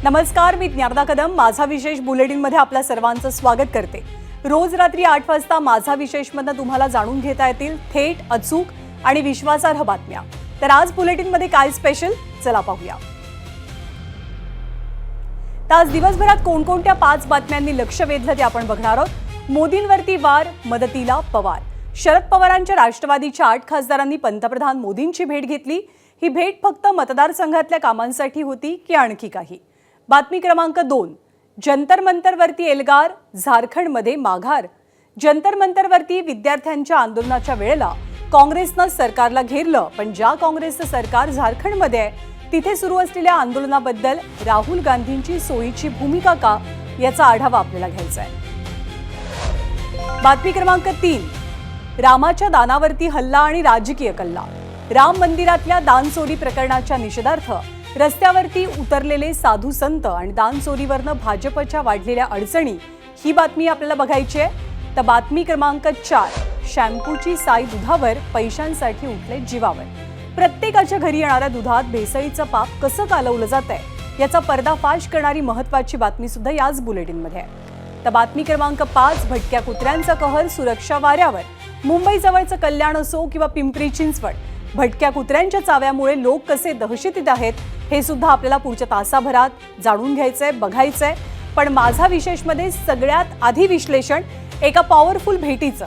नमस्कार, मी ज्ञानदा कदम माझा विशेष बुलेटिनमध्ये आपल्या सर्वांचं स्वागत करते। रोज रात्री 8 वाजता माझा विशेषमधून तुम्हाला जाणून घेता येतील थेट, अचूक आणि विश्वासार्ह बातम्या। तर आज बुलेटिनमध्ये काय स्पेशल, चला पाहूया। आज दिवसभरात कोणकोणत्या 5 बातम्यांनी लक्ष वेधलं ते आपण बघणार आहोत। मोदींवरती वार, मदतीला पवार। शरद पवारांच्या राष्ट्रवादीच्या 8 खासदारांनी पंतप्रधान मोदींची भेट घेतली। ही भेट फक्त मतदारसंघातल्या कामांसाठी होती की आणखी काही? बातमी क्रमांक 2, जंतर मंतरवरती एल्गार, झारखंडमध्ये माघार। जंतर मंतरवरती विद्यार्थ्यांच्या आंदोलनाच्या वेळेला काँग्रेसनं सरकारला घेरलं, पण ज्या काँग्रेसचं सरकार झारखंडमध्ये आहे तिथे सुरू असलेल्या आंदोलनाबद्दल राहुल गांधींची सोयीची भूमिका का, याचा आढावा आपल्याला घ्यायचा आहे। बातमी क्रमांक 3, रामाच्या दानावरती हल्ला आणि राजकीय कल्ला। राम मंदिरातल्या दानचोरी प्रकरणाच्या निषेधार्थ रस्त्यावरती उतरलेले साधू संत आणि दानचोरीवरनं भाजपच्या वाढलेल्या अडचणी, ही बातमी आपल्याला बघायची आहे। तर बातमी क्रमांक 4, शॅम्पूची साई दुधावर, पैशांसाठी उठले जीवावर। प्रत्येकाच्या घरी येणाऱ्या दुधात भेसळीचं पाप कसं कालवलं जातंय याचा पर्दाफाश करणारी महत्त्वाची बातमी सुद्धा याच बुलेटिनमध्ये आहे। तर बातमी क्रमांक 5, भटक्या कुत्र्यांचा कहर, सुरक्षा वाऱ्यावर। मुंबई जवळचं कल्याण असो किंवा पिंपरी चिंचवड, भटक्या कुत्र्यांच्या चाव्यामुळे लोक कसे दहशतीत आहेत हे सुद्धा आपल्याला पुढच्या तासाभरात जाणून घ्यायचंय, बघायचंय। पण माझा विशेषमध्ये सगळ्यात आधी विश्लेषण एका पॉवरफुल भेटीचं।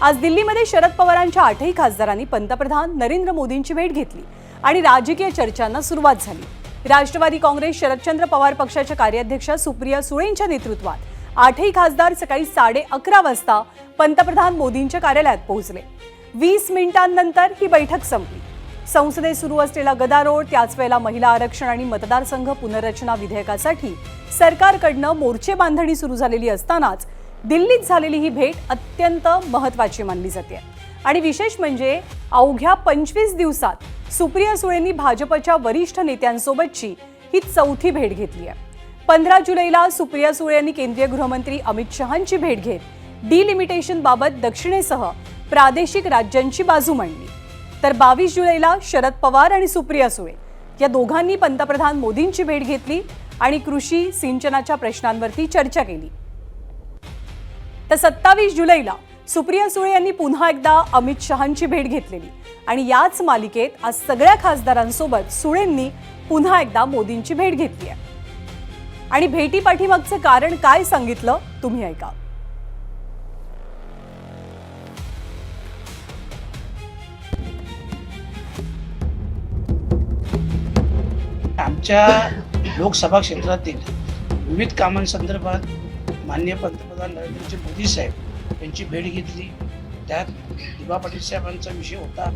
आज दिल्लीमध्ये शरद पवारांच्या 8ही खासदारांनी पंतप्रधान नरेंद्र मोदींची भेट घेतली आणि राजकीय चर्चांना सुरुवात झाली। राष्ट्रवादी काँग्रेस शरदचंद्र पवार पक्षाच्या कार्याध्यक्षा सुप्रिया सुळेंच्या नेतृत्वात 8ही खासदार सकाळी 11:30 वाजता पंतप्रधान मोदींच्या कार्यालयात पोहोचले। 20 मिनिटांनंतर ही बैठक संपली। संसदेत सुरू असलेला गदारोळ, त्याच वेळेला महिला आरक्षण आणि मतदारसंघ पुनर्रचना विधेयकासाठी सरकारकडनं मोर्चे बांधणी सुरू झालेली असतानाच दिल्लीत झालेली ही भेट अत्यंत महत्त्वाची मानली जाते। आणि विशेष म्हणजे अवघ्या 25 दिवसात सुप्रिया सुळेंनी भाजपच्या वरिष्ठ नेत्यांसोबतची ही 4थी भेट घेतली आहे। 15 जुलैला सुप्रिया सुळे यांनी केंद्रीय गृहमंत्री अमित शहांची भेट घेत डिलिमिटेशन बाबत दक्षिणेसह प्रादेशिक राज्यांची बाजू मांडली। तर 22 जुलैला शरद पवार आणि सुप्रिया सुळे या दोघांनी पंतप्रधान मोदींची भेट घेतली आणि कृषी सिंचनाच्या प्रश्नांवरती चर्चा केली। तर 27 जुलैला सुप्रिया सुळे यांनी पुन्हा एकदा अमित शहांची भेट घेतलेली आणि याच मालिकेत आज सगळ्या खासदारांसोबत सुळेंनी पुन्हा एकदा मोदींची भेट घेतली आहे। आणि भेटीपाठीमागचं कारण काय सांगितलं तुम्ही ऐका। आमच्या लोकसभा क्षेत्रातील विविध कामांसंदर्भात माननीय पंतप्रधान नरेंद्र मोदी साहेब यांची भेट घेतली। त्यात दिबा पाटील साहेबांचा विषय होता।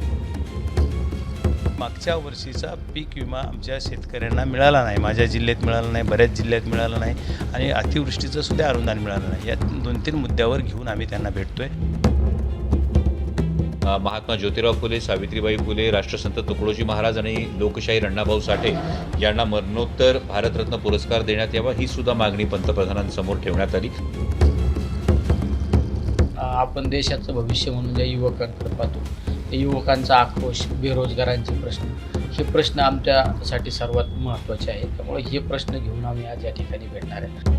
मागच्या वर्षीचा पीक विमा आमच्या शेतकऱ्यांना मिळाला नाही, माझ्या जिल्ह्यात मिळाला नाही, बऱ्याच जिल्ह्यात मिळाला नाही आणि अतिवृष्टीचं सुद्धा अनुदान मिळालं नाही। या 2-3 मुद्द्यावर घेऊन आम्ही त्यांना भेटतोय। महात्मा ज्योतिराव फुले, सावित्रीबाई फुले, राष्ट्रसंत तुकडोजी महाराज आणि लोकशाहीर अण्णाभाऊ साठे यांना मरणोत्तर भारतरत्न पुरस्कार देण्यात यावा, ही सुद्धा मागणी पंतप्रधानांसमोर ठेवण्यात आली। आपण देशाचं भविष्य म्हणून ज्या युवकांकडे पाहतो, त्या युवकांचा आक्रोश, बेरोजगारांचे प्रश्न, हे प्रश्न आमच्यासाठी सर्वात महत्त्वाचे आहेत। त्यामुळे हे प्रश्न घेऊन आम्ही आज या ठिकाणी भेटणार आहे।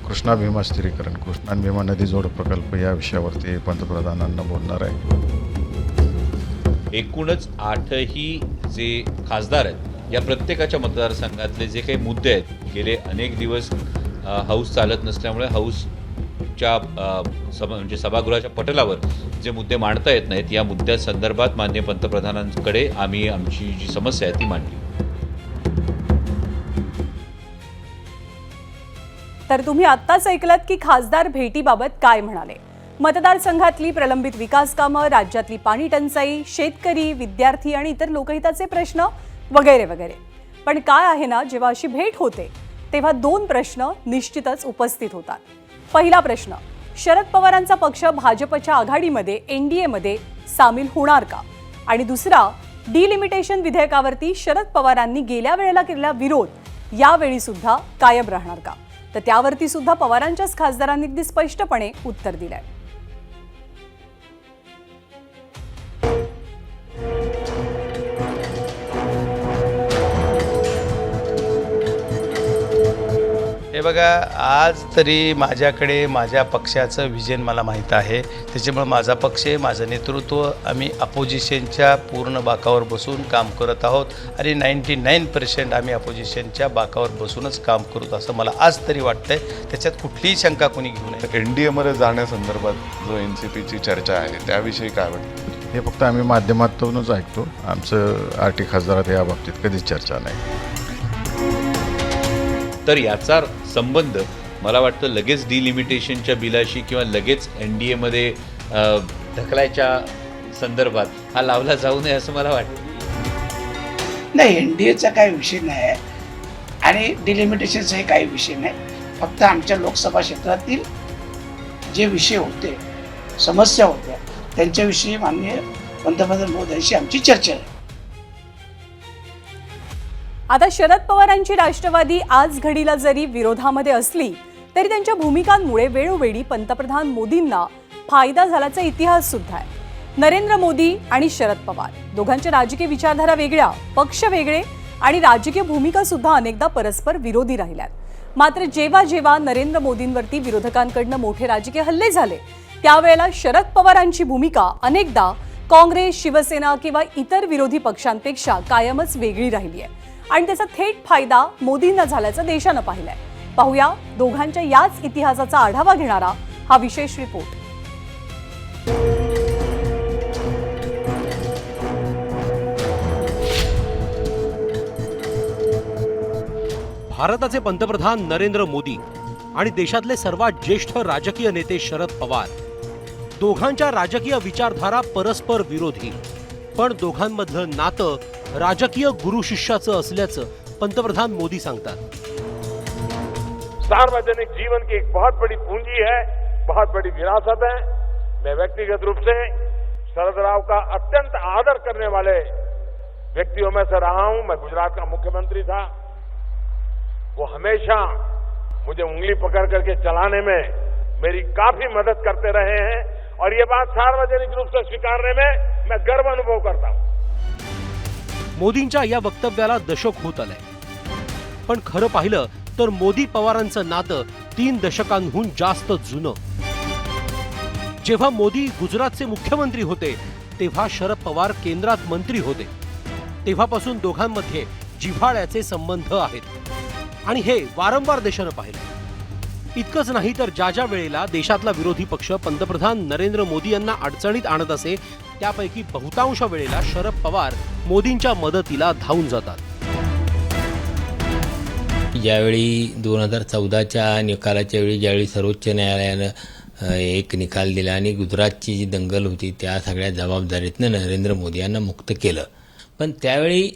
कृष्णा भीमा स्थिरीकरण, कृष्णा भीमा नदी जोड प्रकल्प या विषयावरती पंतप्रधानांना बोलणार आहे। एकूणच 8ही जे खासदार आहेत या प्रत्येकाच्या मतदारसंघातले जे काही मुद्दे आहेत, गेले अनेक दिवस हाऊस चालत नसल्यामुळे हाऊसच्या म्हणजे सभागृहाच्या पटलावर जे मुद्दे मांडता येत नाहीत, या मुद्द्यासंदर्भात माननीय पंतप्रधानांकडे आम्ही आमची जी समस्या आहे ती मांडली। तर तुम्ही आत्ताच ऐकलात की खासदार भेटीबाबत काय म्हणाले। मतदारसंघातली प्रलंबित विकास कामं, राज्यातली पाणी टंचाई, शेतकरी, विद्यार्थी आणि इतर लोकहिताचे प्रश्न वगैरे वगैरे। पण काय आहे ना, जेव्हा अशी भेट होते तेव्हा 2 प्रश्न निश्चितच उपस्थित होतात। पहिला प्रश्न, शरद पवारांचा पक्ष भाजपच्या आघाडीमध्ये एनडीएमध्ये सामील होणार का? आणि दुसरा, डिलिमिटेशन विधेयकावरती शरद पवारांनी गेल्या वेळेला केलेला विरोध यावेळी सुद्धा कायम राहणार का? तर त्यावरती सुद्धा पवारांच्याच खासदारांनी अगदी स्पष्टपणे उत्तर दिलंय। हे बघा, आज तरी माझ्याकडे माझ्या पक्षाचं व्हिजन मला माहीत आहे. त्याच्यामुळे माझा पक्ष, माझं नेतृत्व, आम्ही अपोजिशनच्या पूर्ण बाकावर बसून काम करत आहोत आणि 99% आम्ही अपोजिशनच्या बाकावर बसूनच काम करू असं मला आज तरी वाटतंय. त्याच्यात कुठलीही शंका कोणी घेऊ नये. NDAमध्ये जाण्यासंदर्भात जो NCPची चर्चा आहे त्याविषयी काय वाटतं? हे फक्त आम्ही माध्यमातूनच ऐकतो. आमचं आरटी खासदारात या बाबतीत कधीच चर्चा नाही. तर याचा संबंध मला वाटतं लगेच डिलिमिटेशनच्या बिलाशी किंवा लगेच NDAमध्ये ढकलायच्या संदर्भात हा लावला जाऊ नये असं मला वाटतं. नाही, NDAचा काही विषय नाही आहे आणि डिलिमिटेशनचाही काही विषय नाही. फक्त आमच्या लोकसभा क्षेत्रातील जे विषय होते, समस्या होत्या, त्यांच्याविषयी माननीय पंतप्रधान मोदींशी आमची चर्चा आहे. आता शरद पवारांची राष्ट्रवादी आज घडीला जरी विरोधामध्ये असली तरी त्यांच्या भूमिकांमुळे वेळोवेळी पंतप्रधान मोदींना फायदा झाल्याचा इतिहास सुद्धा आहे. नरेंद्र मोदी आणि शरद पवार दोघांच्या राजकीय विचारधारा वेगळ्या, पक्ष वेगळे आणि राजकीय भूमिका सुद्धा अनेकदा परस्पर विरोधी राहिल्यात. मात्र जेव्हा जेव्हा नरेंद्र मोदींवरती विरोधकांकडनं मोठे राजकीय हल्ले झाले त्यावेळेला शरद पवारांची भूमिका अनेकदा काँग्रेस, शिवसेना किंवा इतर विरोधी पक्षांपेक्षा कायमच वेगळी राहिली आहे आणि त्याचा थेट फायदा मोदींना झाल्याचं देशानं पाहिलंय. पाहूया दोघांच्या याच इतिहासाचा आढावा घेणारा हा विशेष रिपोर्ट. भारताचे पंतप्रधान नरेंद्र मोदी आणि देशातले सर्वात ज्येष्ठ राजकीय नेते शरद पवार दोघांच्या राजकीय विचारधारा परस्पर विरोधी, पण दोघांमधलं नातं राजकीय गुरु शिष्याचं असल्याचं पंतप्रधान मोदी सांगतात. सार्वजनिक जीवन की एक बहुत बड़ी पूंजी है, बहुत बड़ी विरासत है. मैं व्यक्तिगत रूप से शरद राव का अत्यंत आदर करने वाले व्यक्तियों में से रहा हूं. मैं गुजरात का मुख्यमंत्री था. वो हमेशा मुझे उंगली पकड़ करके चलाने में मेरी काफी मदद करते रहे हैं और ये बात सार्वजनिक रूप से स्वीकारने में मैं गर्व अनुभव करता हूं. मोदींच्या या वक्तव्याला दशक होत आलंय, पण खरं पाहिलं तर मोदी पवारांचं नातं 3 दशकांहून जास्त जुनं. जेव्हा मोदी गुजरातचे मुख्यमंत्री होते तेव्हा शरद पवार केंद्रात मंत्री होते. तेव्हापासून दोघांमध्ये जिव्हाळ्याचे संबंध आहेत आणि हे वारंवार देशानं पाहिलं. इतकंच नाही तर ज्या ज्या वेळेला देशातला विरोधी पक्ष पंतप्रधान नरेंद्र मोदी यांना अडचणीत आणत असे त्यापैकी बहुतांश वेळेला शरद पवार मोदींच्या मदतीला धावून जातात. ज्यावेळी 2014च्या निकालाच्या वेळी ज्यावेळी सर्वोच्च न्यायालयानं एक निकाल दिला आणि गुजरातची जी दंगल होती त्या सगळ्या जबाबदारीतनं नरेंद्र मोदी यांना मुक्त केलं, पण त्यावेळी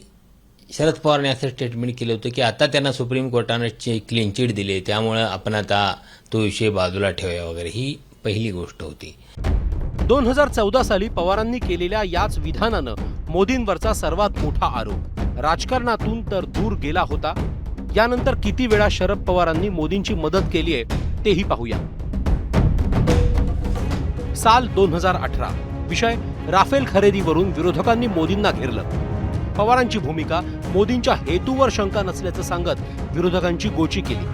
शरद पवारने असं स्टेटमेंट केलं होतं की आता त्यांना सुप्रीम कोर्टानं क्लीन चिट दिली, त्यामुळं आपण आता तो विषय बाजूला ठेवूया वगैरे, ही पहिली गोष्ट होती. 2014 साली पवारांनी केलेल्या याच विधानानं मोदींवरचा सर्वात मोठा आरोप राजकारणातून तर दूर गेला होता. यानंतर किती वेळा शरद पवारांनी मोदींची मदत केली आहे तेही पाहूया. साल 2018 विषय राफेल खरेदीवरून विरोधकांनी मोदींना घेरलं. पवारांची भूमिका मोदींच्या हेतूवर शंका नसल्याचं सांगत विरोधकांची गोची केली.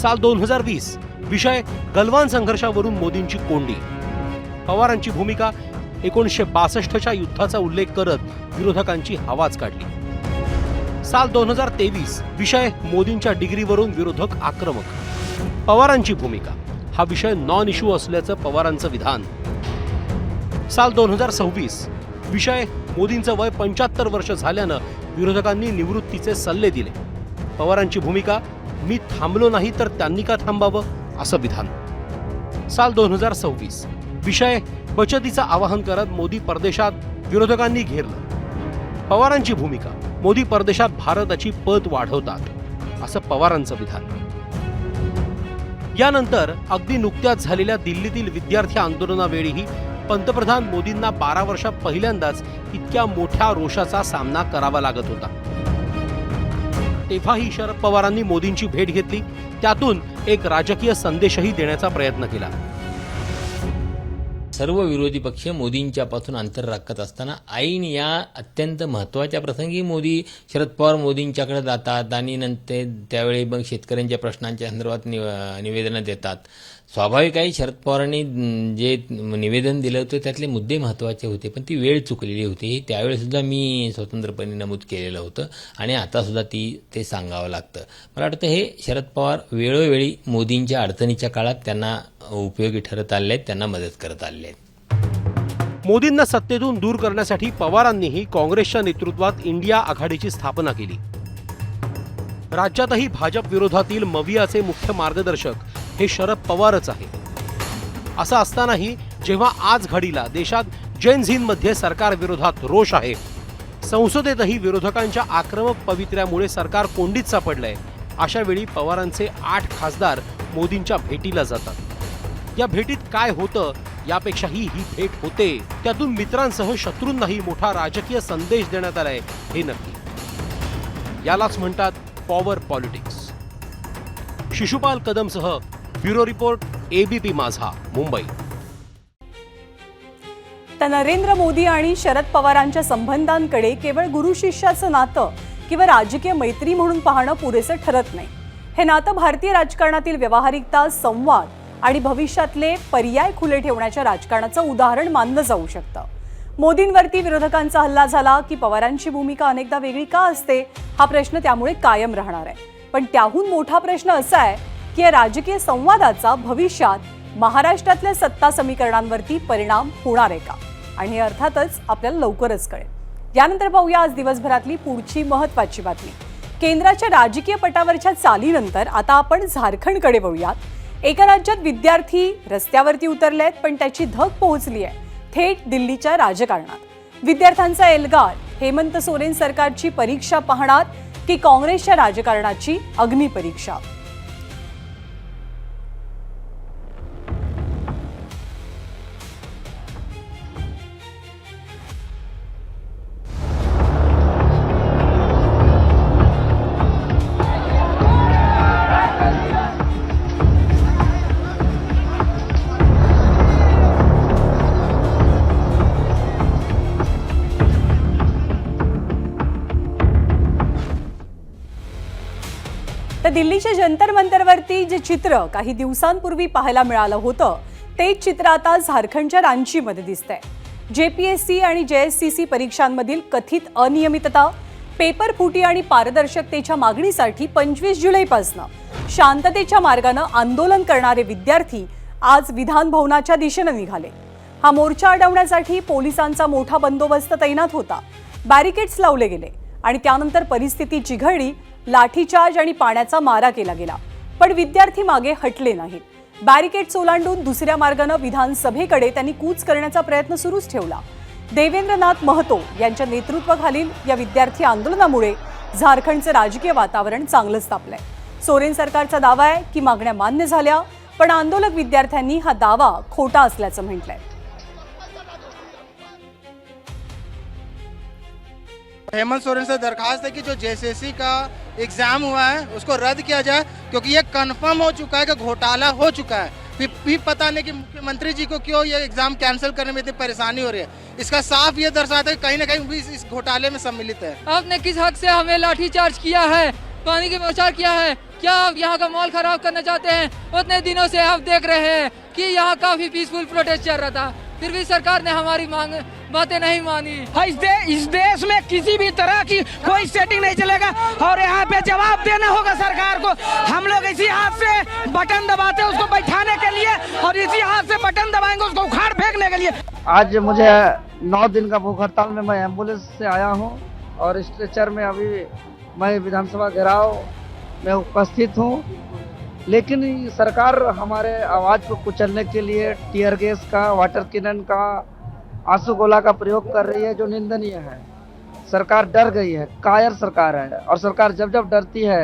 साल 2020 विषय गलवान संघर्षावरून मोदींची कोंडी. पवारांची भूमिका 1962च्या युद्धाचा उल्लेख करत विरोधकांची हवाच काढली. साल 2023 विषय मोदींच्या डिग्रीवरून विरोधक आक्रमक. पवारांची भूमिका हा विषय नॉन इश्यू असल्याचं पवारांचं विधान. साल 2026 विषय मोदींचं वय 75 वर्ष झाल्यानं विरोधकांनी निवृत्तीचे सल्ले दिले. पवारांची भूमिका मी थांबलो नाही तर त्यांनी का थांबावं असं विधान. साल 2026 विषय बचतीचं आवाहन करत मोदी परदेशात, विरोधकांनी घेरलं. पवारांची भूमिका मोदी परदेशात भारताची पत वाढवतात असं पवारांचं विधान. यानंतर अगदी नुकत्याच झालेल्या दिल्लीतील विद्यार्थी आंदोलनावेळीही पंतप्रधान मोदींना 12 वर्षात पहिल्यांदाच इतक्या मोठ्या रोषाचा सामना करावा लागत होता. तेव्हाही शरद पवारांनी मोदींची भेट घेतली, त्यातून एक राजकीय संदेशही देण्याचा प्रयत्न केला. सर्व विरोधी पक्ष मोदींच्यापासून अंतर राखत असताना ऐन या अत्यंत महत्त्वाच्या प्रसंगी शरद पवार मोदींच्याकडे जातात आणि नंतर त्यावेळी मग शेतकऱ्यांच्या प्रश्नांच्या संदर्भात निवेदनं देतात. स्वाभाविक आहे, शरद पवारांनी जे निवेदन दिलं होतं त्यातले मुद्दे महत्त्वाचे होते, पण ती वेळ चुकलेली होती. त्यावेळेसुद्धा मी स्वतंत्रपणे नमूद केलेलं होतं आणि आतासुद्धा ते सांगावं लागतं. मला वाटतं हे शरद पवार वेळोवेळी मोदींच्या अडचणीच्या काळात त्यांना उपयोगी ठरत आले आहेत, त्यांना मदत करत आले आहेत. मोदींना सत्तेतून दूर करण्यासाठी पवारांनीही काँग्रेसच्या नेतृत्वात इंडिया आघाडीची स्थापना केली. राज्यातही भाजप विरोधातील मवियाचे मुख्य मार्गदर्शक हे शरद पवारच आहे. असं असतानाही जेव्हा आज घडीला देशात जेन झींमध्ये सरकार विरोधात रोष आहे, संसदेतही विरोधकांच्या आक्रमक पवित्र्यामुळे सरकार कोंडीत सापडलंय, अशा वेळी पवारांचे 8 खासदार मोदींच्या भेटीला जातात. या भेटीत काय होतं यापेक्षाही ही भेट होते, त्यातून मित्रांसह शत्रूंनाही मोठा राजकीय संदेश देण्यात आलाय हे नक्की. यालाच म्हणतात पॉवर पॉलिटिक्स. शिशुपाल कदमसह bureau report, ABP Majha, Mumbai. तर नरेंद्र मोदी आणि शरद पवारांच्या संबंधांकडे केवळ गुरु शिष्याचं नातं किंवा राजकीय मैत्री म्हणून पाहणं पुरेसं ठरत नाही. हे नातं भारतीय राजकारणातील व्यावहारिकता, संवाद आणि भविष्यातले पर्याय खुले ठेवण्याच्या राजकारणाचं उदाहरण मानलं जाऊ शकतं. मोदींवरती विरोधकांचा हल्ला झाला की पवारांची भूमिका अनेकदा वेगळी का असते हा प्रश्न त्यामुळे कायम राहणार आहे. पण त्याहून मोठा प्रश्न असा आहे की या राजकीय संवादाचा भविष्यात महाराष्ट्रातल्या सत्ता समीकरणांवरती परिणाम होणार आहे का, आणि हे अर्थातच आपल्याला लवकरच कळेल. यानंतर पाहूया आज दिवसभरातली पुढची महत्त्वाची बातमी. केंद्राच्या राजकीय पटावरच्या चालीनंतर आता आपण झारखंडकडे वळूयात. एका राज्यात विद्यार्थी रस्त्यावरती उतरलेत, पण त्याची धग पोहोचली आहे थेट दिल्लीच्या राजकारणात. विद्यार्थ्यांचा एल्गार हेमंत सोरेन सरकारची परीक्षा पाहणार की काँग्रेसच्या राजकारणाची अग्निपरीक्षा? तर दिल्लीच्या जंतर मंतरवरती जे चित्र काही दिवसांपूर्वी पाहायला मिळालं होतं तेच चित्र आता झारखंडच्या रांचीमध्ये दिसतंय. JPSC आणि JSCC परीक्षांमधील कथित अनियमितता, पेपर फुटी आणि पारदर्शकतेच्या मागणीसाठी 25 जुलैपासून शांततेच्या मार्गानं आंदोलन करणारे विद्यार्थी आज विधान भवनाच्या दिशेनं निघाले. हा मोर्चा अडवण्यासाठी पोलिसांचा मोठा बंदोबस्त तैनात होता. बॅरिकेड्स लावले गेले आणि त्यानंतर परिस्थिती चिघळली. लाठीचार्ज आणि पाण्याचा मारा केला गेला, पण विद्यार्थी मागे हटले नाहीत. बॅरिकेड्स ओलांडून दुसऱ्या मार्गानं विधानसभेकडे त्यांनी कूच करण्याचा प्रयत्न सुरूच ठेवला. देवेंद्रनाथ महतो यांच्या नेतृत्वाखालील या विद्यार्थी आंदोलनामुळे झारखंडचं राजकीय वातावरण चांगलंच तापलंय. सोरेन सरकारचा दावा आहे की मागण्या मान्य झाल्या, पण आंदोलक विद्यार्थ्यांनी हा दावा खोटा असल्याचं म्हटलंय. हेमंत सोरेन से दरखास्त है कि जो JSSC का एग्जाम हुआ है उसको रद्द किया जाए, क्योंकि ये कंफर्म हो चुका है कि घोटाला हो चुका है. फिर पता नहीं कि मुख्यमंत्री जी को क्यों ये एग्जाम कैंसिल करने में इतनी परेशानी हो रही है. इसका साफ ये दर्शाता है कि कहीं ना कहीं भी इस घोटाले में सम्मिलित है. आपने किस हक से हमें लाठीचार्ज किया है, पानी की बौछार किया है? क्या आप यहाँ का माहौल खराब करना चाहते हैं? उतने दिनों से आप देख रहे हैं कि यहाँ काफी पीसफुल प्रोटेस्ट चल रहा था, फिर भी सरकार ने हमारी बातें नहीं मानी. इस देश में किसी भी तरह की कोई सेटिंग नहीं चलेगा और यहाँ पे जवाब देना होगा सरकार को. हम लोग इसी हाथ से बटन दबाते हैं उसको बैठाने के लिए और इसी हाथ से बटन दबाएंगे उसको उखाड़ फेंकने के लिए. आज मुझे 9 दिन का भूख हड़ताल में मैं एम्बुलेंस से आया हूँ और स्ट्रेचर में अभी मैं विधानसभा घेराव में उपस्थित हूँ, लेकिन सरकार हमारे आवाज़ को कुचलने के लिए टीयर गैस का, वाटर कैनन का, आंसू गोला का प्रयोग कर रही है, जो निंदनीय है. सरकार डर गई है, कायर सरकार है, और सरकार जब जब डरती है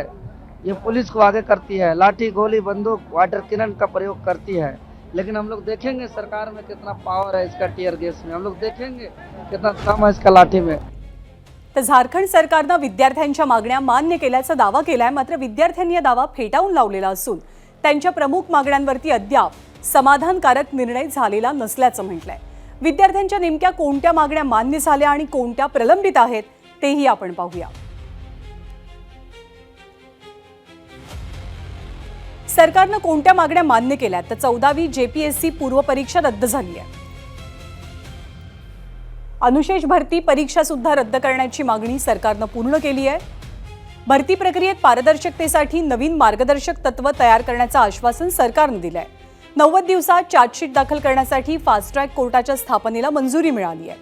ये पुलिस को आगे करती है, लाठी गोली बंदूक वाटर कैनन का प्रयोग करती है. लेकिन हम लोग देखेंगे सरकार में कितना पावर है इसका टीयर गैस में, हम लोग देखेंगे कितना दम है इसका लाठी में. तर झारखंड सरकारनं विद्यार्थ्यांच्या मागण्या मान्य केल्याचा दावा केलाय, मात्र विद्यार्थ्यांनी हा दावा फेटाळून लावलेला असून त्यांच्या प्रमुख मागण्यांवरती अद्याप समाधानकारक निर्णय झालेला नसल्याचं म्हटलंय. विद्यार्थ्यांच्या नेमक्या कोणत्या मागण्या मान्य झाल्या आणि कोणत्या प्रलंबित आहेत तेही आपण पाहूया. सरकारनं कोणत्या मागण्या मान्य केल्या तर 14वी JPSC पूर्व परीक्षा रद्द झाली आहे. अनुशेष भरती परीक्षा सुद्धा रद्द करण्याची मागणी सरकारनं पूर्ण केली आहे. भरती प्रक्रियेत पारदर्शकतेसाठी नवीन मार्गदर्शक तत्व तयार करण्याचं आश्वासन सरकारनं दिलंय. 90 दिवसात चार्जशीट दाखल करण्यासाठी फास्ट ट्रॅक कोर्टाच्या स्थापनेला मंजुरी मिळाली आहे.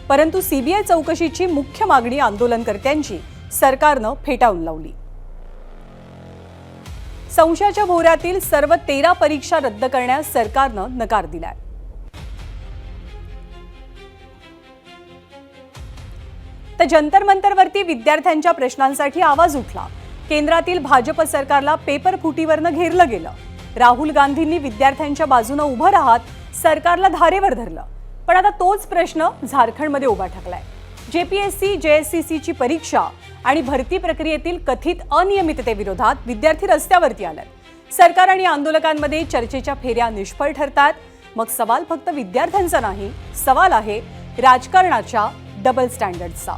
परंतु CBI चौकशीची मुख्य मागणी आंदोलनकर्त्यांची सरकारनं फेटाळून लावली. संशयाच्या भोवऱ्यातील सर्व 13 परीक्षा रद्द करण्यास सरकारनं नकार दिलाय. तर जंतर मंतरवरती विद्यार्थ्यांच्या प्रश्नांसाठी आवाज उठला. केंद्रातील भाजप सरकारला पेपर फुटीवरनं घेरलं गेलं. राहुल गांधींनी विद्यार्थ्यांच्या बाजूने उभं राहत सरकारला धारेवर धरलं. पण आता तोच प्रश्न झारखंडमध्ये उभा ठाकलाय. JPSC JSCC ची परीक्षा आणि भरती प्रक्रियेतील कथित अनियमिततेविरोधात विद्यार्थी रस्त्यावरती आलेत. सरकार आणि आंदोलकांमध्ये चर्चेच्या फेऱ्या निष्फळ ठरतात. मग सवाल फक्त विद्यार्थ्यांचा नाही, सवाल आहे राजकारणाच्या डबल स्टँडर्डचा.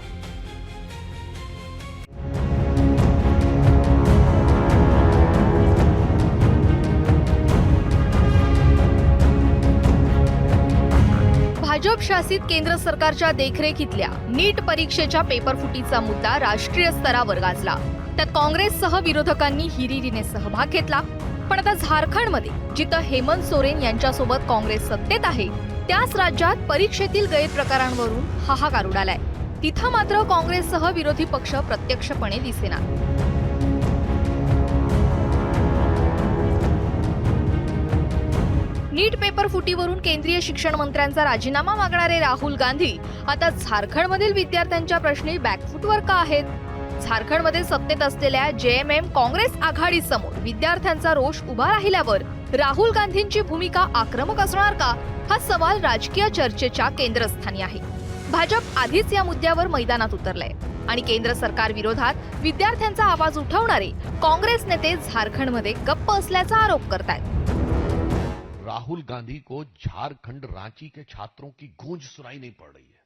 भाजप शासित केंद्र सरकारच्या देखरेखीतल्या नीट परीक्षेच्या पेपरफुटीचा मुद्दा राष्ट्रीय स्तरावर गाजला. त्यात काँग्रेससह विरोधकांनी हिरिरीने सहभाग घेतला. पण आता झारखंडमध्ये जिथं हेमंत सोरेन यांच्यासोबत काँग्रेस सत्तेत आहे, त्याच राज्यात परीक्षेतील गैरप्रकारांवरून हाहाकार उडालाय. तिथं मात्र काँग्रेससह विरोधी पक्ष प्रत्यक्षपणे दिसेना. नीट पेपर फुटीवरून केंद्रीय शिक्षण मंत्र्यांचा राजीनामा मागणारे राहुल गांधी आता झारखंडमधील विद्यार्थ्यांच्या प्रश्नी बॅकफुटवर का आहेत? झारखंडमध्ये सत्तेत असलेल्या JMM काँग्रेस आघाडीसमोर विद्यार्थ्यांचा रोष उभा राहिल्यावर राहुल गांधींची भूमिका आक्रमक असणार का, हा सवाल राजकीय चर्चेच्या केंद्रस्थानी आहे. भाजप आधीच या मुद्द्यावर मैदानात उतरलंय आणि केंद्र सरकार विरोधात विद्यार्थ्यांचा आवाज उठवणारे काँग्रेस नेते झारखंडमध्ये गप्प असल्याचा आरोप करतायत. राहुल गांधी को झारखंड रांची के छात्रों की गूंज सुनाई नहीं पड़ रही है.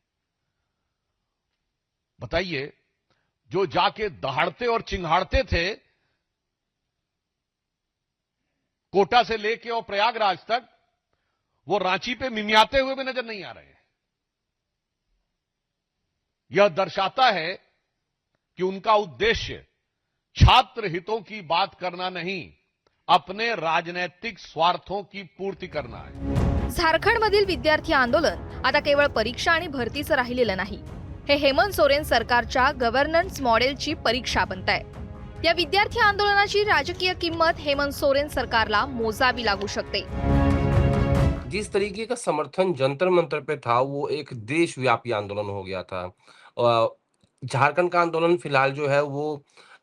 बताइए, जो जाके दहाड़ते और चिंगाड़ते थे कोटा से लेके और प्रयागराज तक, वो रांची पे मिमियाते हुए भी नजर नहीं आ रहे हैं. यह दर्शाता है कि उनका उद्देश्य छात्र हितों की बात करना नहीं, अपने राजनैतिक स्वार्थों की पूर्ति करना है. झारखंडमधील विद्यार्थी आंदोलन आता केवळ परीक्षा आणि भरतीचं राहिलेलं नाही. हे हेमंत सोरेन सरकारच्या गव्हर्नन्स मॉडेलची परीक्षा बनताय. या विद्यार्थी आंदोलनाची राजकीय किंमत हेमंत सोरेन सरकारला मोजावी लागू शकते. जिस तरीके का समर्थन जंतर मंतर पे था वो एक देशव्यापी आंदोलन हो गया था. झारखंड का आंदोलन फिलहाल जो है वो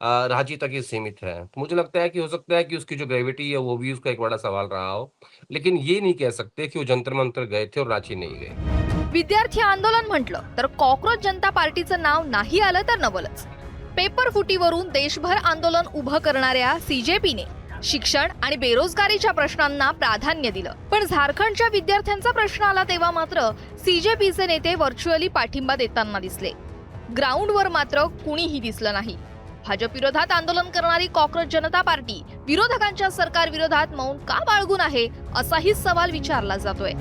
रांची तक ही सीमित है. तो मुझे लगता है कि हो सकता है कि उसकी जो ग्रेविटी है वो भी उसका एक बड़ा सवाल रहा हो, लेकिन ये नहीं कह सकते कि वो जंतर मंतर गए थे और रांची नहीं गए. विद्यार्थी आंदोलन म्हटलं तर कॉक्रोच जनता पार्टीचं नाव नाही आलं तर नवलच. पेपर फुटीवरून देशभर आंदोलन उभं करणाऱ्या CJPने शिक्षण आणि बेरोजगारीच्या प्रश्नांना प्राधान्य दिलं. पण झारखंडच्या विद्यार्थ्यांचा प्रश्न आला तेव्हा मात्र CJPचे नेते व्हर्च्युअली पाठिंबा देताना दिसले. ग्राउंडवर मात्र कुणीही दिसलं नाही. भाजप विरोधात आंदोलन करणारी कॉक्रोच जनता पार्टी विरोधकांच्या सरकार विरोधात मौन का बाळगून आहे, असाही सवाल विचारला जातोय.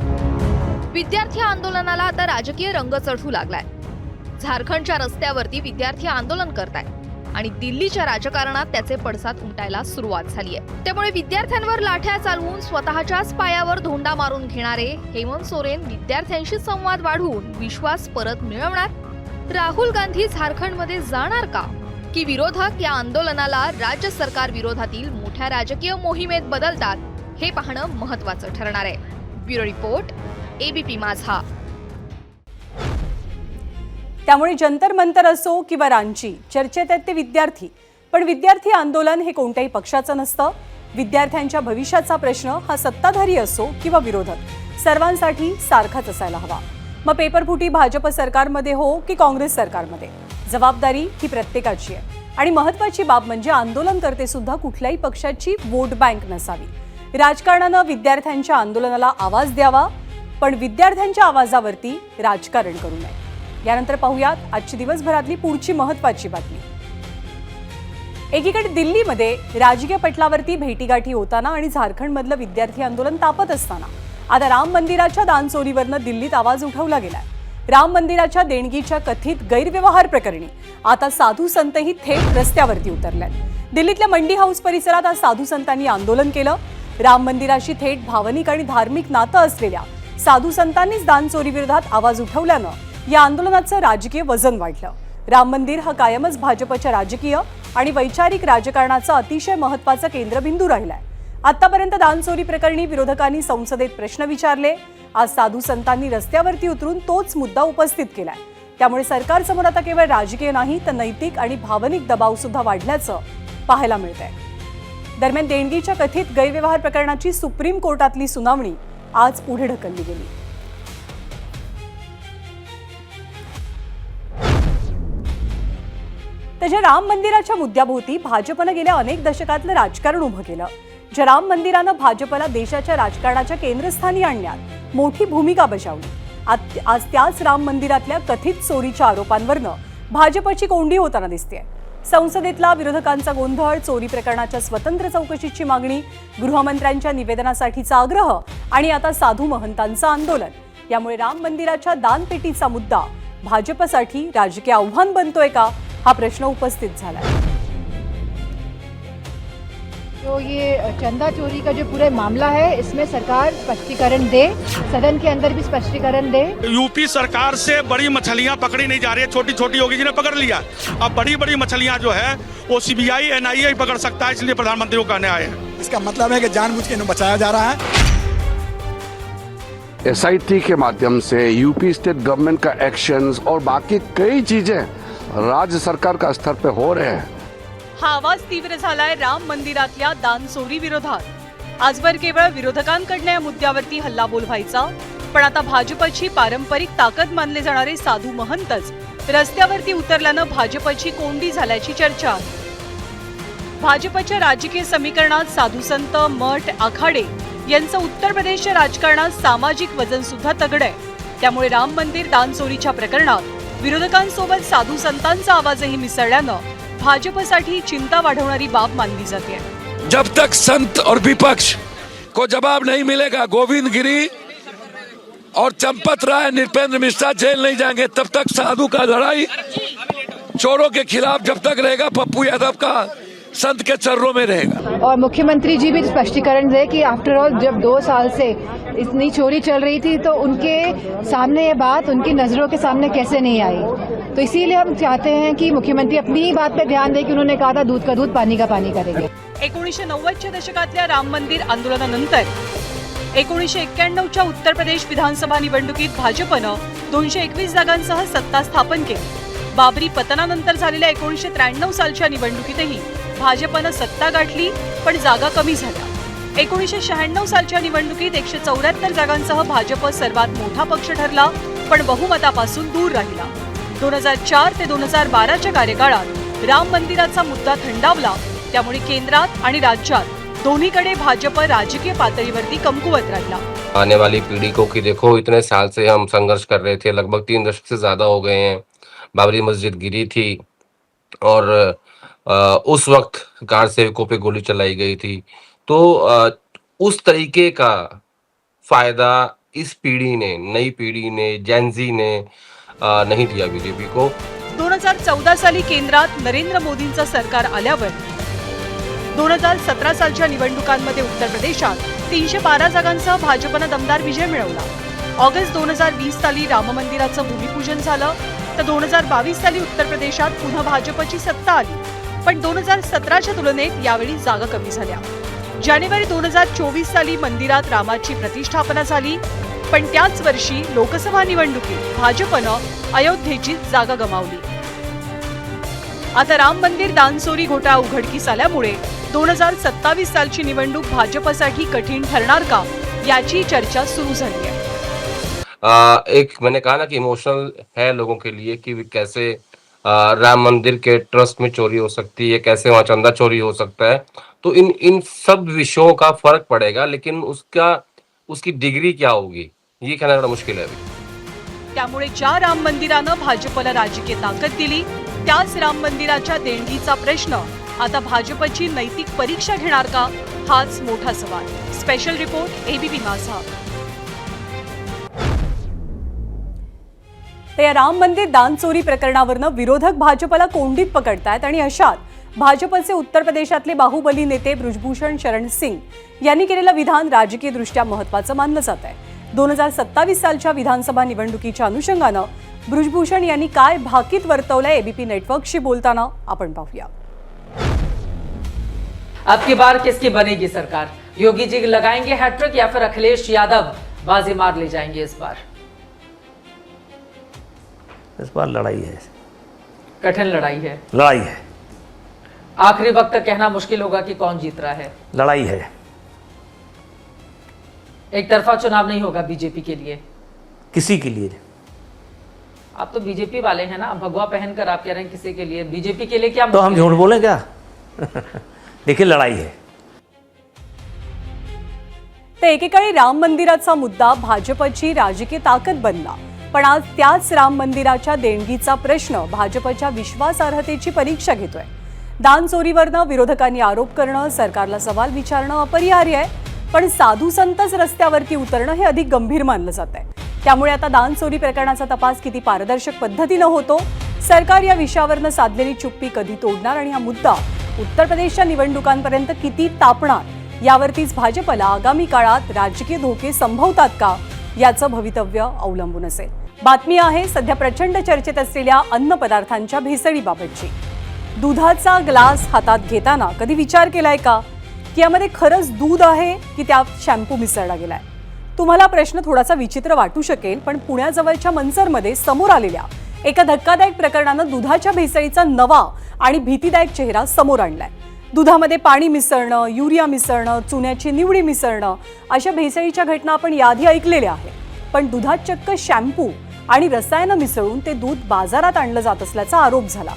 विद्यार्थी आंदोलनाला आता राजकीय रंग चढू लागलाय. झारखंडच्या रस्त्यावरती विद्यार्थी आंदोलन करतायत आणि दिल्लीच्या राजकारणात त्याचे पडसाद उमटायला सुरुवात झाली आहे. त्यामुळे विद्यार्थ्यांवर लाठ्या चालवून स्वतःच्याच पायावर धोंडा मारून घेणारे हेमंत सोरेन विद्यार्थ्यांशी संवाद वाढवून विश्वास परत मिळवणार? राहुल गांधी झारखंडमध्ये जाणार का, की विरोधक या आंदोलनाला राज्य सरकार विरोधातील मोठ्या राजकीय मोहिमेत बदलतात, हे पाहणं महत्त्वाचं ठरणार आहे. ब्युरो रिपोर्ट, ABP माझा. त्यामुळे जंतर मंतर असो किंवा रांची, चर्चेत आहेत ते विद्यार्थी. पण विद्यार्थी आंदोलन हे कोणत्याही पक्षाचं नसतं. विद्यार्थ्यांच्या भविष्याचा प्रश्न हा सत्ताधारी असो किंवा विरोधक, सर्वांसाठी सारखाच असायला हवा. मग पेपरफुटी भाजप सरकारमध्ये हो की काँग्रेस सरकारमध्ये, जबाबदारी ही प्रत्येकाची आहे. आणि महत्त्वाची बाब म्हणजे आंदोलनकर्ते सुद्धा कुठल्याही पक्षाची वोट बँक नसावी. राजकारणानं विद्यार्थ्यांच्या आंदोलनाला आवाज द्यावा, पण विद्यार्थ्यांच्या आवाजावरती राजकारण करू नये. यानंतर पाहूयात आजची दिवसभरातली पुढची महत्त्वाची बातमी. एकीकडे दिल्लीमध्ये राजकीय पटलावरती भेटीगाठी होताना आणि झारखंडमधलं विद्यार्थी आंदोलन तापत असताना आता राम मंदिराच्या दानचोरीवरनं दिल्लीत आवाज उठवला गेलाय. राम मंदिराच्या देणगीच्या कथित गैरव्यवहार प्रकरणी आता साधू संतही थेट रस्त्यावरती उतरल्यात. दिल्लीतल्या मंडी हाऊस परिसरात आज साधू संतांनी आंदोलन केलं. राम मंदिराशी थेट भावनिक आणि धार्मिक नातं असलेल्या साधू संतांनीच दानचोरी विरोधात आवाज उठवल्यानं या आंदोलनाचं राजकीय वजन वाढलं. राम मंदिर हा कायमच भाजपच्या राजकीय आणि वैचारिक राजकारणाचा अतिशय महत्त्वाचा केंद्रबिंदू राहिलाय. आतापर्यंत दानचोरी प्रकरणी विरोधकांनी संसदेत प्रश्न विचारले. आज साधू संतांनी रस्त्यावरती उतरून तोच मुद्दा उपस्थित केलाय. त्यामुळे सरकारसमोर आता केवळ राजकीय नाही तर नैतिक आणि भावनिक दबाव सुद्धा वाढल्याचं पाहायला मिळतंय. दरम्यान देणगीच्या कथित गैरव्यवहार प्रकरणाची सुप्रीम कोर्टातली सुनावणी आज पुढे ढकलली गेली. त्याच्या राम मंदिराच्या मुद्द्याभोवती भाजपनं गेल्या अनेक दशकातलं राजकारण उभं केलं. ज्या राम मंदिरानं भाजपला देशाच्या राजकारणाच्या केंद्रस्थानी आणण्यात मोठी भूमिका बजावली, आज त्याच राम मंदिरातल्या कथित चोरीच्या आरोपांवरनं भाजपची कोंडी होताना दिसतेय. संसदेतला विरोधकांचा गोंधळ, चोरी प्रकरणाच्या स्वतंत्र चौकशीची मागणी, गृहमंत्र्यांच्या निवेदनासाठीचा आग्रह आणि आता साधू महंतांचं आंदोलन यामुळे राम मंदिराच्या दानपेटीचा मुद्दा भाजपसाठी राजकीय आव्हान बनतोय का, हा प्रश्न उपस्थित झाला. तो ये चंदा चोरी का जो पूरा मामला है, इसमें सरकार स्पष्टीकरण दे, सदन के अंदर भी स्पष्टीकरण दे. यूपी सरकार से बड़ी मछलियां पकड़ी नहीं जा रही है, छोटी छोटी होगी जिन्हें पकड़ लिया. अब बड़ी बड़ी मछलियां जो है वो सीबीआई एनआईए पकड़ सकता है, इसलिए प्रधानमंत्री को कहने आए हैं. इसका मतलब है कि जानबूझ के इन्हें बचाया जा रहा है. एसआईटी के माध्यम से यूपी स्टेट गवर्नमेंट का एक्शंस और बाकी कई चीजें राज्य सरकार का स्तर पे हो रहे हैं. हा आवाज तीव्र झालाय राम मंदिरातल्या दानचोरी विरोधात. आजवर केवळ विरोधकांकडनं या मुद्द्यावरती हल्लाबोल व्हायचा, पण आता भाजपची पारंपरिक ताकद मानले जाणारे साधू महंतच रस्त्यावरती उतरल्यानं भाजपची कोंडी झाल्याची चर्चा आहे. भाजपच्या राजकीय समीकरणात साधू संत, मठ, आखाडे यांचं उत्तर प्रदेशच्या राजकारणात सामाजिक वजन सुद्धा तगडं आहे. त्यामुळे राम मंदिर दानचोरीच्या प्रकरणात विरोधकांसोबत साधू संतांचा आवाजही मिसळल्यानं भाजपसाठी चिंता वाढवणारी बाब मानली जाते. जब तक संत और विपक्ष को जवाब नहीं मिलेगा, गोविंद गिरी और चंपत राय, नृपेंद्र मिश्रा जेल नहीं जाएंगे, तब तक साधु का लड़ाई चोरों के खिलाफ जब तक रहेगा, पप्पू यादव का संत के चरणों में रहेगा. और मुख्यमंत्री जी भी स्पष्टीकरण दे कि आफ्टर ऑल जब 2 साल से इतनी चोरी चल रही थी तो उनके सामने ये बात उनकी नजरों के सामने कैसे नहीं आई. तो इसीलिए हम चाहते हैं कि मुख्यमंत्री अपनी ही बात पे ध्यान दे कि उन्होंने कहा था दूध का दूध पानी का पानी करेंगे. 1990च्या दशकातल्या राम मंदिर आंदोलनानंतर 1991च्या उत्तर प्रदेश विधानसभा निवडणुकीत भाजपनं 221 जागांसह सत्ता स्थापन केली. बाबरी पतनानंतर झालेल्या 1993 सालच्या निवडणुकीतही भाजपनं सत्ता गाठली, पण जागा कमी झाल्या. 1996 सालच्या निवडणुकीत 174 जागांसह भाजप सर्वात मोठा पक्ष ठरला, पण बहुमतापासून दूर राहिला. 2004 ते 2012च्या कार्यकाळात राम मंदिराचा मुद्दा थंडावला. त्यामुळे केंद्रात आणि राज्यात दोन्हीकडे भाजप राजकीय पातळीवरती कमकुवत राहिला. आने वाली पीढ़ी को कि देखो इतने साल से हम संघर्ष कर रहे थे, लगभग 3 दशक से ज्यादा हो गए हैं. बाबरी मस्जिद गिरी थी और उस वक्त कार सेवकों पे गोली चलाई गई थी. तो उस तरीके का फायदा इस पीढ़ी ने, नई पीढ़ी ने, जेनजी ने नहीं दिया बीजेपी को. 2014 साली केंद्रात नरेंद्र मोदींचं सरकार आल्यावर 2017 सालच्या निवडणुकांमध्ये उत्तर प्रदेशात 312 जागांसह भाजपनं दमदार विजय मिळवला. ऑगस्ट 2020 साली राम मंदिराचं भूमिपूजन झालं, तर 2022 साली उत्तर प्रदेशात पुन्हा भाजपची सत्ता आली. पण 2017च्या तुलनेत यावेळी जागा कमी झाल्या. जानेवारी 2024 साली मंदिरात रामाची प्रतिष्ठापना झाली, पण त्याच वर्षी लोकसभा निवडणुकीत भाजपनं अयोध्येची जागा गमावली. आता राम मंदिर दानचोरी घोटाळा उघडकीस आल्यामुळे 2027 सालची निवडणूक भाजपसाठी कठीण ठरणार का, याची चर्चा सुरू झाली आहे. एक मैंने कहा ना कि इमोशनल है लोगों के लिए कि कैसे राम मंदिर के ट्रस्ट में चोरी हो सकती है, कैसे वहाँ चंदा चोरी हो सकता है। तो इन इन सब विषयों का फर्क पड़ेगा, लेकिन उसकी डिग्री क्या होगी ये कहना बड़ा मुश्किल है अभी। त्यामुळे ज्या राम मंदिरानं भाजपला राजकीय ताकद दिली त्याच राम मंदिराच्या देणगीचा प्रश्न आता भाजपची नैतिक परीक्षा घेणार का, हाच मोठा सवाल. स्पेशल रिपोर्ट एबीपी माझा. तर या राम मंदिर दान चोरी प्रकरणावरनं विरोधक भाजपला कोंडीत पकडतायत आणि अशात भाजपचे उत्तर प्रदेशातले बाहुबली नेते बृजभूषण शरण सिंग यांनी केलेलं विधान राजकीयदृष्ट्या महत्त्वाचं मानलं जात आहे. 2027 सालच्या विधानसभा निवडणुकीच्या अनुषंगानं बृजभूषण यांनी काय भाकीत वर्तवलंय एबीपी नेटवर्कशी बोलताना आपण पाहूया. अब की बार किसकी बनेगी सरकार? योगी जी लगाएंगे हैट्रिक या फिर अखिलेश यादव बाजी मार ले जाएंगे इस बार? इस बार लड़ाई है, कठिन लड़ाई है. लड़ाई है, आखिरी वक्त तक कहना मुश्किल होगा कि कौन जीत रहा है. लड़ाई है. एक तरफा चुनाव नहीं होगा बीजेपी के लिए, किसी के लिए. आप तो बीजेपी वाले हैं ना, भगवा पहनकर आप कह रहे हैं किसी के लिए. बीजेपी के लिए क्या तो हम झूठ बोले क्या? देखिए लड़ाई है. तर एकेकाळी राम मंदिराचा मुद्दा भाजपची राजकीय ताकद बनला, पण आज त्याच राम मंदिराच्या देणगीचा प्रश्न भाजपच्या विश्वासार्हतेची परीक्षा घेतोय. दान चोरीवरनं विरोधकांनी आरोप करणं, सरकारला सवाल विचारणं अपरिहार्य आहे, पण साधू संतच रस्त्यावरती उतरणं हे अधिक गंभीर मानलं जात आहे. त्यामुळे आता दान चोरी प्रकरणाचा तपास किती पारदर्शक पद्धतीनं होतो, सरकार या विषयावरनं साधलेली चुप्पी कधी तोडणार आणि हा मुद्दा उत्तर प्रदेशच्या निवडणुकांपर्यंत किती तापणार यावरतीच भाजपला आगामी काळात राजकीय धोके संभवतात का याचं भवितव्य अवलंबून असेल. बातमी आहे सध्या प्रचंड चर्चेत असलेल्या अन्न पदार्थांच्या भेसळीबाबतची. दुधाचा ग्लास हातात घेताना कधी विचार केलाय का की यामध्ये खरंच दूध आहे की त्यात शॅम्पू मिसळला गेलाय? तुम्हाला प्रश्न थोडासा विचित्र वाटू शकेल, पण पुण्याजवळच्या मंचरमध्ये समोर आलेल्या एका धक्कादायक प्रकरणानं दुधाच्या भेसळीचा नवा आणि भीतीदायक चेहरा समोर आणलाय. दुधामध्ये पाणी मिसळणं, युरिया मिसळणं, चुन्याची निवडी मिसळणं अशा भेसळीच्या घटना आपण याआधी ऐकलेल्या आहेत. पण दुधात चक्क शॅम्पू आणि रसायनं मिसळून ते दूध बाजारात आणलं जात असल्याचा आरोप झाला.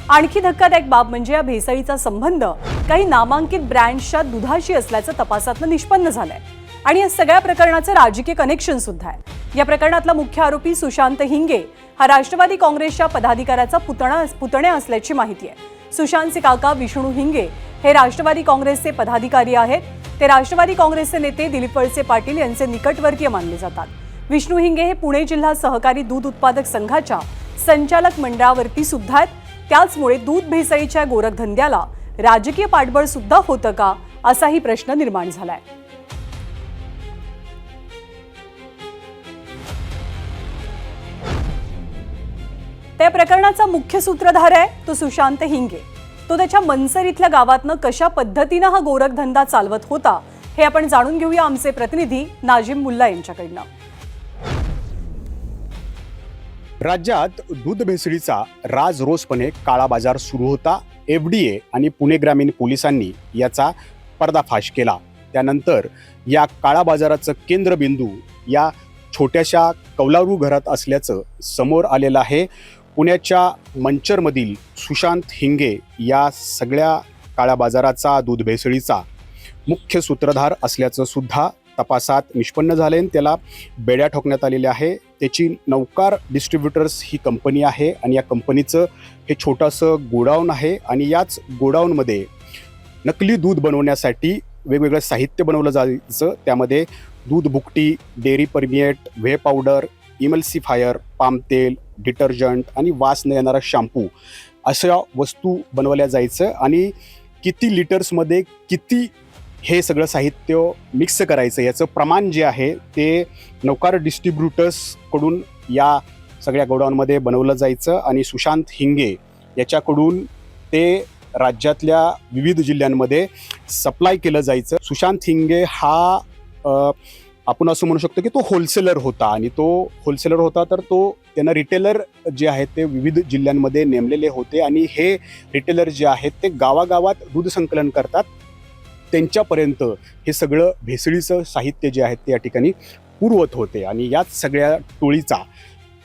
आणखी धक्कादायक बाब म्हणजे या भेसळीचा संबंध काही नामांकित ब्रँड्सच्या दुधाशी असल्याचं तपासातनं निष्पन्न झालंय. आणि या सगळ्या प्रकरणाचं राजकीय कनेक्शन सुद्धा आहे. या प्रकरणातला मुख्य आरोपी सुशांत हिंगे हा राष्ट्रवादी काँग्रेसच्या पदाधिकाऱ्याचा पुतण्या असल्याची माहिती आहे. सुशांतचे काका विष्णू हिंगे हे राष्ट्रवादी काँग्रेसचे पदाधिकारी आहेत. ते राष्ट्रवादी काँग्रेसचे नेते दिलीप वळसे पाटील यांचे निकटवर्तीय मानले जातात. विष्णू हिंगे हे पुणे जिल्हा सहकारी दूध उत्पादक संघाच्या संचालक मंडळावरती सुद्धा आहेत. त्याचमुळे दूध भेसळीच्या गोरखधंद्याला राजकीय पाठबळ सुद्धा होतं का असाही प्रश्न निर्माण झालाय. त्या प्रकरणाचा मुख्य सूत्रधार आहे तो सुशांत हिंगे. तो त्याच्या मनसर इथल्या गावातनं कशा पद्धतीनं हा गोरखधंदा चालवत होता हे आपण जाणून घेऊया आमचे प्रतिनिधी नाजिम मुल्ला यांच्याकडनं. राज्यात दूध भेसळीचा राजरोसपणे काळा बाजार सुरू होता. FDA आणि पुणे ग्रामीण पोलिसांनी याचा पर्दाफाश केला. त्यानंतर या काळा बाजाराचं केंद्रबिंदू या छोट्याशा कौलारू घरात असल्याचं समोर आलेलं आहे. पुण्याच्या मंचरमधील सुशांत हिंगे या सगळ्या काळा बाजाराचा, दूध भेसळीचा मुख्य सूत्रधार असल्याचं सुद्धा तपासात निष्पन्न झाले. त्याला बेड्या ठोकण्यात आलेल्या आहे. त्याची नौकार डिस्ट्रीब्युटर्स ही कंपनी आहे आणि या कंपनीचं हे छोटंसं गोडाऊन आहे आणि याच गोडाऊनमध्ये नकली दूध बनवण्यासाठी वेगवेगळं साहित्य बनवलं जायचं. त्यामध्ये दूध भुकटी, dairy permeate, whey powder, emulsifier, palm तेल, डिटर्जंट आणि वास न येणारा शॅम्पू अशा वस्तू बनवल्या जायचं आणि किती लिटर्समध्ये किती हे सगळं साहित्य मिक्स करायचं याचं प्रमाण जे आहे ते नौकार डिस्ट्रीब्युटर्सकडून या सगळ्या गोडाऊनमध्ये बनवलं जायचं आणि सुशांत हिंगे याच्याकडून ते राज्यातल्या विविध जिल्ह्यांमध्ये सप्लाय केलं जायचं. सुशांत हिंगे हा आपण असं म्हणू शकतो की तो होलसेलर होता आणि तो होलसेलर होता तर तो त्यांना रिटेलर जे आहेत ते विविध जिल्ह्यांमध्ये नेमलेले होते आणि हे रिटेलर जे आहेत ते गावागावात दूध संकलन करतात. त्यांच्यापर्यंत हे सगळं भेसळीचं साहित्य जे आहे ते या ठिकाणी पुरवत होते आणि याच सगळ्या टोळीचा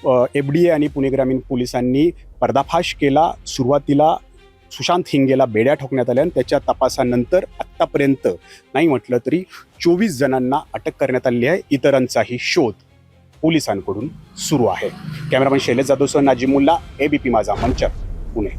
FDA आणि पुणे ग्रामीण पोलिसांनी पर्दाफाश केला. सुरुवातीला सुशांत हिंगेला बेड्या ठोकण्यात आल्या आणि त्याच्या तपासानंतर आत्तापर्यंत नाही म्हटलं तरी 24 जणांना अटक करण्यात आली आहे. इतरांचाही शोध पोलिसांकडून सुरू आहे. कॅमेरामन शैलेश जाधवसह नाजिमुल्ला, ABP माझा, मंचर, पुणे.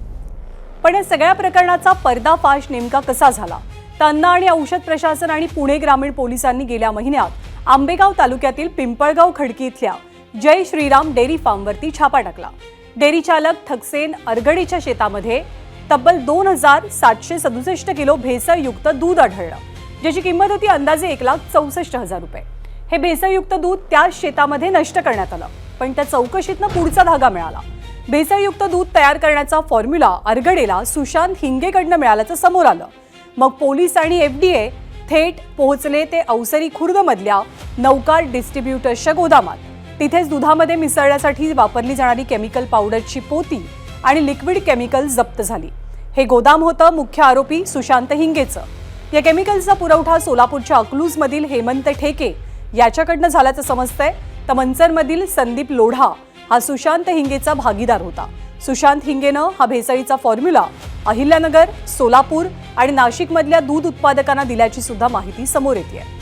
पण या सगळ्या प्रकरणाचा पर्दाफाश नेमका कसा झाला? तर अन्न आणि औषध प्रशासन आणि पुणे ग्रामीण पोलिसांनी गेल्या महिन्यात आंबेगाव तालुक्यातील पिंपळगाव खडकी इथल्या जय श्रीराम डेअरी फार्मवरती छापा टाकला. डेअरी चालक ठकसेन अरगडीच्या शेतामध्ये तब्बल 2,767 किलो भेसळयुक्त दूध आढळलं, ज्याची किंमत होती अंदाजे 1,64,000 रुपये. हे भेसळयुक्त दूध त्याच शेतामध्ये नष्ट करण्यात आलं, पण त्या चौकशीतनं पुढचा धागा मिळाला. भेसळयुक्त दूध तयार करण्याचा फॉर्म्युला अरगडेला सुशांत हिंगेकडनं मिळाल्याचं समोर आलं. मग पोलीस आणि FDA थेट पोहोचले ते अवसरी खुर्दमधल्या नौकार डिस्ट्रीब्युटर्सच्या गोदामात. तिथेच दुधामध्ये मिसळण्यासाठी वापरली जाणारी केमिकल पावडरची पोती आणि लिक्विड केमिकल जप्त झाली. हे गोदाम होतं मुख्य आरोपी सुशांत हिंगेचं. या केमिकलचा पुरवठा सोलापूरच्या अकलूजमधील हेमंत ठेके याच्याकडनं झाल्याचं समजतंय. तर मंचरमधील संदीप लोढा हा सुशांत हिंगेचा भागीदार होता. सुशांत हिंगेनं हा भेसळीचा फॉर्म्युला अहिल्यानगर, सोलापूर आणि नाशिकमधल्या दूध उत्पादकांना दिल्याची सुद्धा माहिती समोर येते.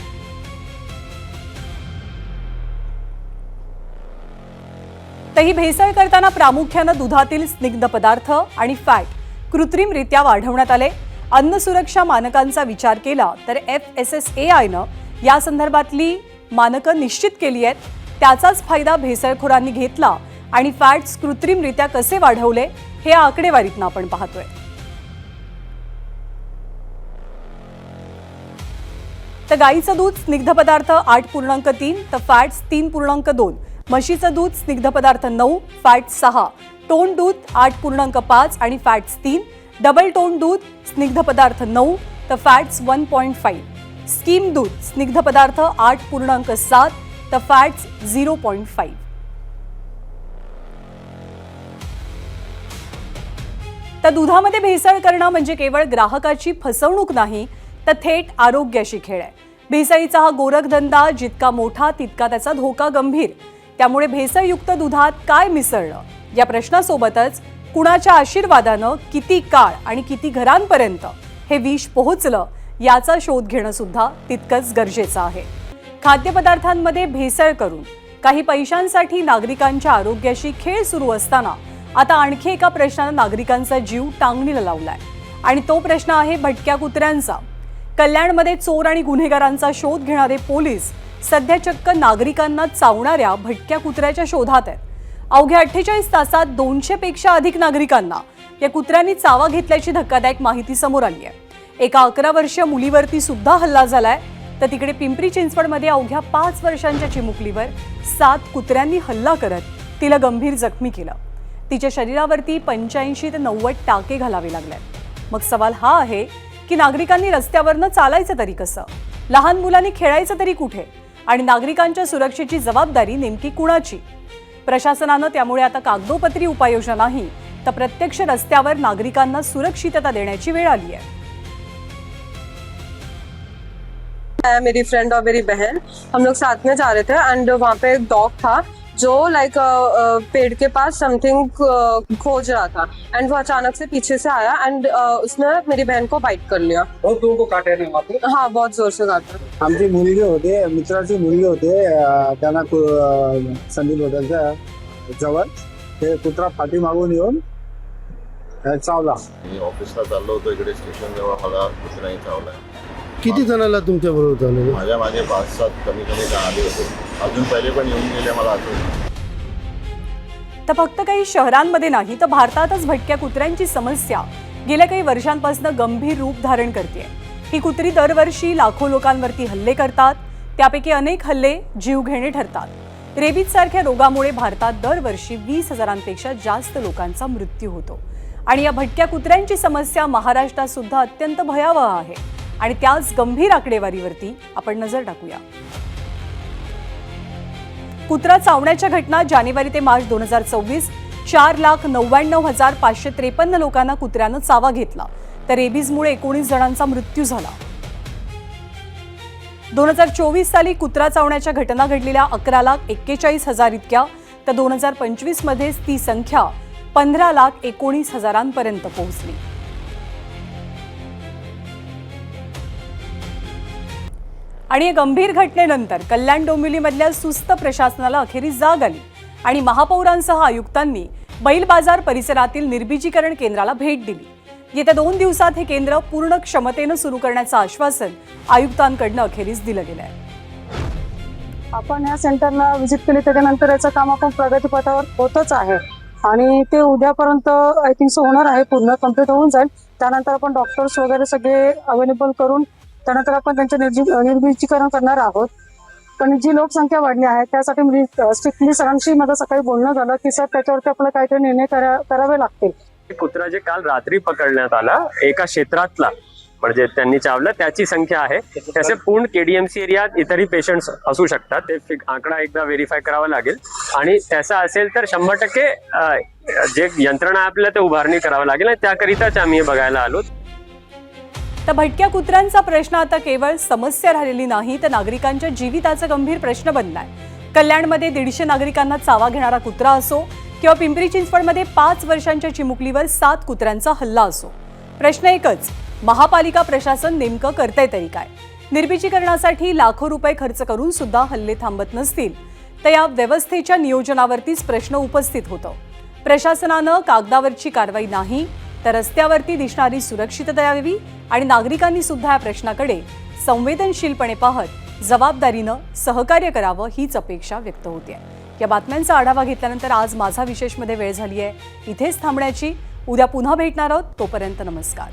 तर ही भेसळ करताना प्रामुख्यानं दुधातील स्निग्ध पदार्थ आणि फॅट कृत्रिमरित्या वाढवण्यात आले. अन्न सुरक्षा मानकांचा विचार केला तर FSSAIनं या संदर्भातली मानकं निश्चित केली आहेत. त्याचाच फायदा भेसळखोरांनी घेतला आणि फॅट्स कृत्रिमरित्या कसे वाढवले हे या आकडेवारीतनं आपण पाहतोय. तर गाईचं दूध स्निग्ध पदार्थ 8.3 तर फॅट्स 3.2, म्हशीचं दूध स्निग्ध पदार्थ 9, फॅट 6, टोन दूध 8.5 आणि फॅट्स 3, डबल टोन दूध स्निग्ध पदार्थ 9 तर फॅट्स 1.5, स्कीम दूध स्निग्ध पदार्थ 8.7 तर फॅट्स 0.5. तर दुधामध्ये भेसळ करणं म्हणजे केवळ ग्राहकाची फसवणूक नाही, तर थेट आरोग्याशी खेळ आहे. भेसळीचा हा गोरखधंदा जितका मोठा तितका त्याचा धोका गंभीर. त्यामुळे भेसळयुक्त दुधात काय मिसळलं या प्रश्नासोबतच कुणाच्या आशीर्वादानं किती काळ आणि किती घरांपर्यंत हे विष पोहोचलं याचा शोध घेणं सुद्धा तितकंच गरजेचं आहे. खाद्यपदार्थांमध्ये भेसळ करून काही पैशांसाठी नागरिकांच्या आरोग्याशी खेळ सुरू असताना आता आणखी एका प्रश्नानं नागरिकांचा जीव टांगणीला लावलाय आणि तो प्रश्न आहे भटक्या कुत्र्यांचा. कल्याणमध्ये चोर आणि गुन्हेगारांचा शोध घेणारे पोलीस सध्या चक्क नागरिकांना चावणाऱ्या भटक्या कुत्र्याच्या शोधात आहेत. अवघ्या 48 तासात 200 पेक्षा अधिक नागरिकांना या कुत्र्यांनी चावा घेतल्याची धक्कादायक माहिती समोर आली आहे. एका 11 वर्षीय मुलीवरती सुद्धा हल्ला झालाय. तर तिकडे पिंपरी चिंचवडमध्ये अवघ्या 5 वर्षांच्या चिमुकलीवर 7 कुत्र्यांनी हल्ला करत तिला गंभीर जखमी केलं. तिच्या शरीरावरती 85 ते 90 टाके घालावे लागले. मग सवाल हा आहे की नागरिकांनी रस्त्यावरनं चालायचं तरी कसं, लहान मुलांनी खेळायचं तरी कुठे आणि नागरिकांच्या सुरक्षेची जबाबदारी नेमकी कुणाची? प्रशासनानं त्यामुळे आता कागदोपत्री उपाययोजना नाही तर प्रत्यक्ष रस्त्यावर नागरिकांना सुरक्षितता देण्याची वेळ आली आहे. मेरी फ्रेंड और मेरी बहन हम लोग साथ में जा रहे थे एंड वहाँ पे एक डॉग था जो लाइक पेड़ के पास समथिंग खोज रहा था एंड वो अचानक से पीछे से आया एंड उसने मेरी बहन को बाइट कर लिया. बहुत लोगों को काटे नहीं वहाँ पे? हाँ, बहुत जोर से काटा. आमची मुलगी होते, मित्राची मुलगी होते, त्यांना संदीप हॉटेलच्या जवळ ते कुत्रा पाठी मागून येऊन चावला. मी ऑफिसला चाललो होतो, इकडे स्टेशन जवळ मला कुत्र्याने चावला. किती जणांना तुमच्या बरोबर चावले? माझ्या मागे 5-7 कमी आले होते. अजून पहिले पण येऊन गेले मला आठवण. तर फक्त काही शहरांमध्ये नाही तर भारतातच भटक्या कुत्र्यांची समस्या गेल्या काही वर्षांपासून गंभीर रूप धारण करते. ही कुत्री दरवर्षी लाखो लोकांवरती हल्ले करतात. त्यापैकी अनेक हल्ले जीवघेणे ठरतात. रेबीज सारख्या रोगामुळे भारतात दरवर्षी 20,000पेक्षा जास्त लोकांचा मृत्यू होतो. आणि या भटक्या कुत्र्यांची समस्या महाराष्ट्रात सुद्धा अत्यंत भयावह आहे आणि त्याच गंभीर आकडेवारीवरती आपण नजर टाकूया. कुत्रा चावण्याच्या घटना जानेवारी ते मार्च 2024 4,99,553 लोकांना कुत्र्यानं चावा घेतला. तर रेबीजमुळे 19 जणांचा मृत्यू झाला. 2024 साली कुत्रा चावण्याच्या घटना घडलेल्या 11,41,000 इतक्या. तर 2025 मध्येच ती संख्या 15,19,000 पोहोचली. आणि या गंभीर घटनेनंतर कल्याण डोंबिवलीमधल्या सुस्त प्रशासनाला अखेरीस जाग आली आणि महापौरांसह आयुक्तांनी बैल बाजार परिसरातील निर्बीजीकरण केंद्राला भेट दिली. येत्या 2 दिवसात हे केंद्र पूर्ण क्षमतेनं सुरू करण्याचं आश्वासन आयुक्तांकडनं अखेरीस दिलं गेलं आहे. आपण या सेंटरला व्हिजिट केली त्याच्यानंतर याचं काम आपण प्रगतीपथावर होतच आहे आणि ते उद्यापर्यंत आय थिंक सो होणार आहे, पूर्ण कम्प्लीट होऊन जाईल. त्यानंतर आपण डॉक्टर्स वगैरे सगळे अवेलेबल करून त्यानंतर आपण त्यांचे निर्बीजीकरण करणार आहोत. पण जी लोकसंख्या वाढली आहे त्यासाठी मी स्ट्रिक्टली सरांशी माझं सकाळी बोलणं झालं की सर त्याच्यावरती आपल्याला काहीतरी निर्णय करावे लागतील. कुत्रा जे काल रात्री पकडण्यात आला एका क्षेत्रातला म्हणजे त्यांनी चावलं त्याची संख्या आहे. त्याचे पूर्ण केडीएमसी एरियात इतरही पेशंट्स असू शकतात. ते आकडा एकदा व्हेरीफाय करावा लागेल आणि त्याचा असेल तर 100% जे यंत्रणा आपल्याला ते उभारणी करावं लागेल आणि त्याकरिताच आम्ही हे बघायला आलो. तर भटक्या कुत्र्यांचा प्रश्न आता केवळ समस्या राहिलेली नाही तर नागरिकांच्या जीविताचा गंभीर प्रश्न बनलाय. कल्याणमध्ये 150 नागरिकांना चावा घेणारा कुत्रा असो किंवा पिंपरी चिंचवडमध्ये 5 वर्षांच्या चिमुकलीवर 7 कुत्र्यांचा हल्ला असो, प्रश्न एकच, महापालिका प्रशासन नेमकं करतंय तरी काय? निर्बीजीकरणासाठी लाखो रुपये खर्च करून सुद्धा हल्ले थांबत नसतील तर या व्यवस्थेच्या नियोजनावरतीच प्रश्न उपस्थित होतो. प्रशासनानं कागदावरची कारवाई नाही तर रस्त्यावरती दिसणारी सुरक्षितता यावी आणि नागरिकांनी सुद्धा या प्रश्नाकडे संवेदनशीलपणे पाहत जबाबदारीनं सहकार्य करावं हीच अपेक्षा व्यक्त होते. या बातम्यांचा आढावा घेतल्यानंतर आज माझा विशेषमध्ये वेळ झाली आहे इथेच थांबण्याची. उद्या पुन्हा भेटणार आहोत. तोपर्यंत नमस्कार.